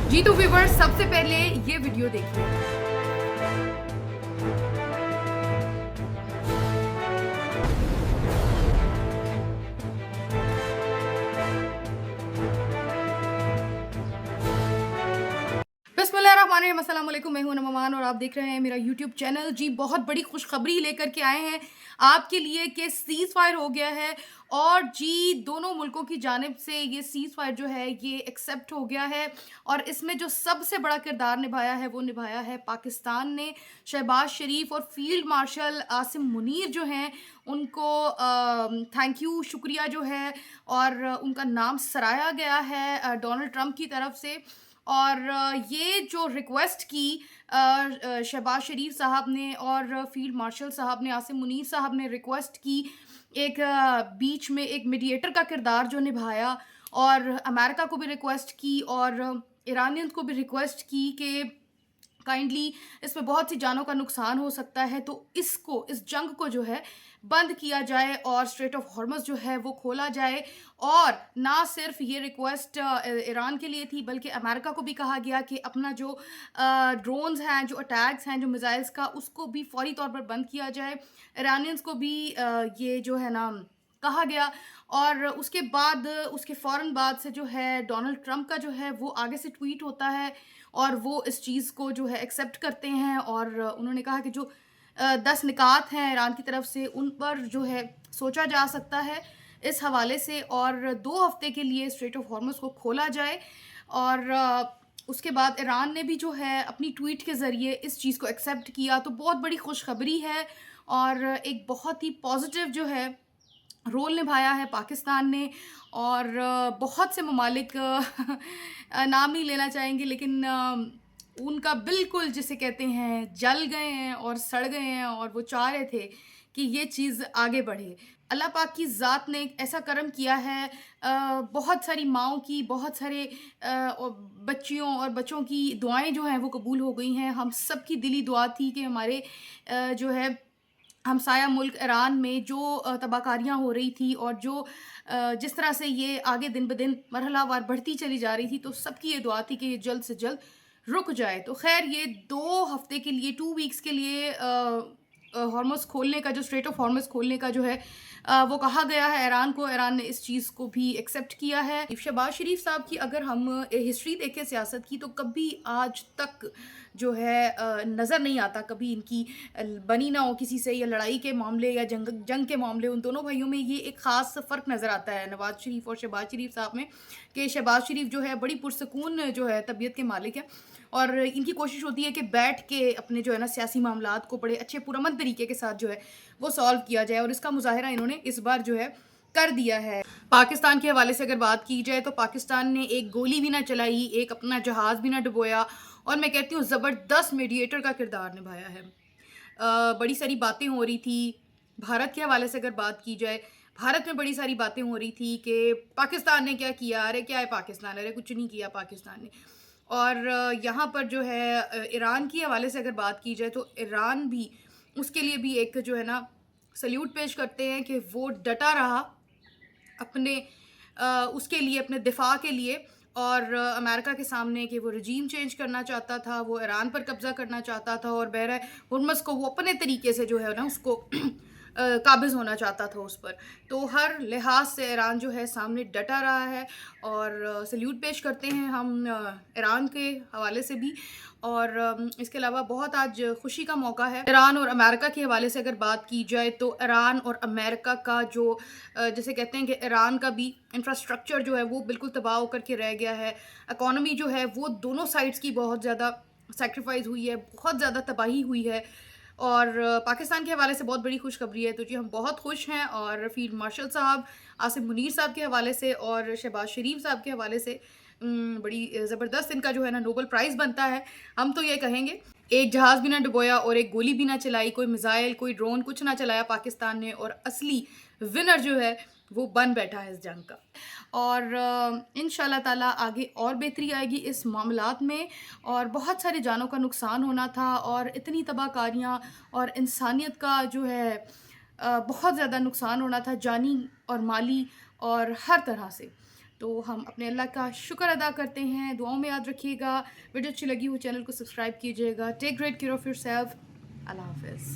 जी तो व्यूवर्स, सबसे पहले ये वीडियो देखिए। बिस्मिल्लाहिर्रहमानिर्रहीम, अस्सलाम वालेकुम। मैं हूं नममान और आप देख रहे हैं मेरा यूट्यूब चैनल। जी बहुत बड़ी खुशखबरी लेकर के आए हैं आपके लिए कि सीज़ फायर हो गया है और जी दोनों मुल्कों की जानिब से ये सीज़ फायर जो है ये एक्सेप्ट हो गया है। और इसमें जो सबसे बड़ा किरदार निभाया है वो निभाया है पाकिस्तान ने। शहबाज शरीफ और फील्ड मार्शल आसिम मुनीर जो हैं उनको थैंक यू, शुक्रिया जो है, और उनका नाम सराहा गया है डोनाल्ड ट्रंप की तरफ से। और ये जो रिक्वेस्ट की शहबाज शरीफ साहब ने और फील्ड मार्शल साहब ने, आसिम मुनीर साहब ने रिक्वेस्ट की, एक बीच में एक मीडिएटर का किरदार जो निभाया, और अमेरिका को भी रिक्वेस्ट की और ईरानियंस को भी रिक्वेस्ट की कि काइंडली इसमें बहुत सी जानों का नुकसान हो सकता है, तो इस जंग को जो है बंद किया जाए और स्ट्रेट ऑफ हॉर्मस जो है वो खोला जाए। और ना सिर्फ ये रिक्वेस्ट ईरान के लिए थी, बल्कि अमेरिका को भी कहा गया कि अपना जो ड्रोन्स हैं, जो अटैक्स हैं, जो मिसाइल्स का, उसको भी फौरी तौर पर बंद किया जाए। ईरानियंस को भी ये जो है ना कहा गया। और उसके बाद, उसके फ़ौरन बाद से जो है डोनाल्ड ट्रंप का जो है वो आगे से ट्वीट होता है और वो इस चीज़ को जो है एक्सेप्ट करते हैं। और उन्होंने कहा कि जो 10 निकात हैं ईरान की तरफ से, उन पर जो है सोचा जा सकता है इस हवाले से, और 2 हफ्ते के लिए स्ट्रेट ऑफ हॉर्मुज़ को खोला जाए। और उसके बाद ईरान ने भी जो है अपनी ट्वीट के ज़रिए इस चीज़ को एक्सेप्ट किया। तो बहुत बड़ी खुशखबरी है और एक बहुत ही पॉजिटिव जो है रोल निभाया है पाकिस्तान ने। और बहुत से ममालिक नाम नहीं लेना चाहेंगे, लेकिन उनका बिल्कुल जिसे कहते हैं जल गए हैं और सड़ गए हैं, और वो चाह रहे थे कि ये चीज़ आगे बढ़े। अल्लाह पाक की ज़ात ने एक ऐसा करम किया है, बहुत सारी माँओं की, बहुत सारे और बच्चियों और बच्चों की दुआएं जो हैं वो कबूल हो गई हैं। हम सब की दिली दुआ थी कि हमारे जो है हमसाया मुल्क ईरान में जो तबाहकारियाँ हो रही थी और जो जिस तरह से ये आगे दिन ब दिन मरहलावार बढ़ती चली जा रही थी, तो सबकी ये दुआ थी कि ये जल्द से जल्द रुक जाए। तो ख़ैर ये 2 हफ़्ते के लिए, 2 वीक्स के लिए हॉर्मुज़ खोलने का, जो स्ट्रेट ऑफ हॉर्मुज़ खोलने का जो है वो कहा गया है ईरान को। ईरान ने इस चीज़ को भी एक्सेप्ट किया है। शहबाज शरीफ साहब की अगर हम हिस्ट्री देखें सियासत की, तो कभी आज तक जो है नज़र नहीं आता कभी इनकी बनी ना हो किसी से, या लड़ाई के मामले या जंग के मामले। उन दोनों भाइयों में ये एक ख़ास फ़र्क नज़र आता है नवाज़ शरीफ और शहबाज शरीफ साहब में, कि शहबाज शरीफ जो है बड़ी पुरसकून जो है तबीयत के मालिक हैं, और इनकी कोशिश होती है कि बैठ के अपने जो है ना सियासी मामलात को बड़े अच्छे पुरअमन तरीके के साथ जो है वो सॉल्व किया जाए, और इसका मुज़ाहिरा इन्होंने इस बार जो है कर दिया है। पाकिस्तान के हवाले से अगर बात की जाए, तो पाकिस्तान ने एक गोली भी ना चलाई, एक अपना जहाज़ भी ना डुबोया, और मैं कहती हूँ ज़बरदस्त मीडिएटर का किरदार निभाया है। बड़ी सारी बातें हो रही थी भारत के हवाले से, अगर बात की जाए, भारत में बड़ी सारी बातें हो रही थी कि पाकिस्तान ने क्या किया, अरे क्या है पाकिस्तान, अरे कुछ नहीं किया पाकिस्तान ने। और यहाँ पर जो है ईरान के हवाले से अगर बात की जाए, तो ईरान भी, उसके लिए भी एक जो है ना सल्यूट पेश करते हैं कि वो डटा रहा अपने उसके लिए, अपने दिफा के लिए, और अमेरिका के सामने कि वो रजीम चेंज करना चाहता था, वो ईरान पर कब्ज़ा करना चाहता था, और बहर हुर्मस को वो अपने तरीके से जो है ना उसको काबिज़ होना चाहता था उस पर। तो हर लिहाज से ईरान जो है सामने डटा रहा है, और सल्यूट पेश करते हैं हम ईरान के हवाले से भी। और इसके अलावा बहुत आज खुशी का मौका है। ईरान और अमेरिका के हवाले से अगर बात की जाए, तो ईरान और अमेरिका का जो जैसे कहते हैं कि ईरान का भी इंफ्रास्ट्रक्चर जो है वो बिल्कुल तबाह होकर के रह गया है। इकॉनमी जो है वो दोनों साइड्स की बहुत ज़्यादा सैक्रिफाइस हुई है, बहुत ज़्यादा तबाही हुई है। और पाकिस्तान के हवाले से बहुत बड़ी खुशखबरी है, तो जी हम बहुत खुश हैं। और फील्ड मार्शल साहब, आसिम मुनीर साहब के हवाले से और शहबाज शरीफ साहब के हवाले से बड़ी ज़बरदस्त इनका जो है ना नोबल प्राइज़ बनता है। हम तो ये कहेंगे, एक जहाज़ भी ना डुबोया और एक गोली भी ना चलाई, कोई मिसाइल, कोई ड्रोन, कुछ ना चलाया पाकिस्तान ने, और असली विनर जो है वो बन बैठा है इस जंग का। और इंशाल्लाह ताला आगे और बेहतरी आएगी इस मामलात में। और बहुत सारे जानों का नुकसान होना था, और इतनी तबाहकारियाँ और इंसानियत का जो है बहुत ज़्यादा नुकसान होना था, जानी और माली और हर तरह से। तो हम अपने अल्लाह का शुक्र अदा करते हैं। दुआओं में याद रखिएगा। वीडियो अच्छी लगी हो चैनल को सब्सक्राइब कीजिएगा। Take great care of yourself. अल्लाह हाफ़िज़।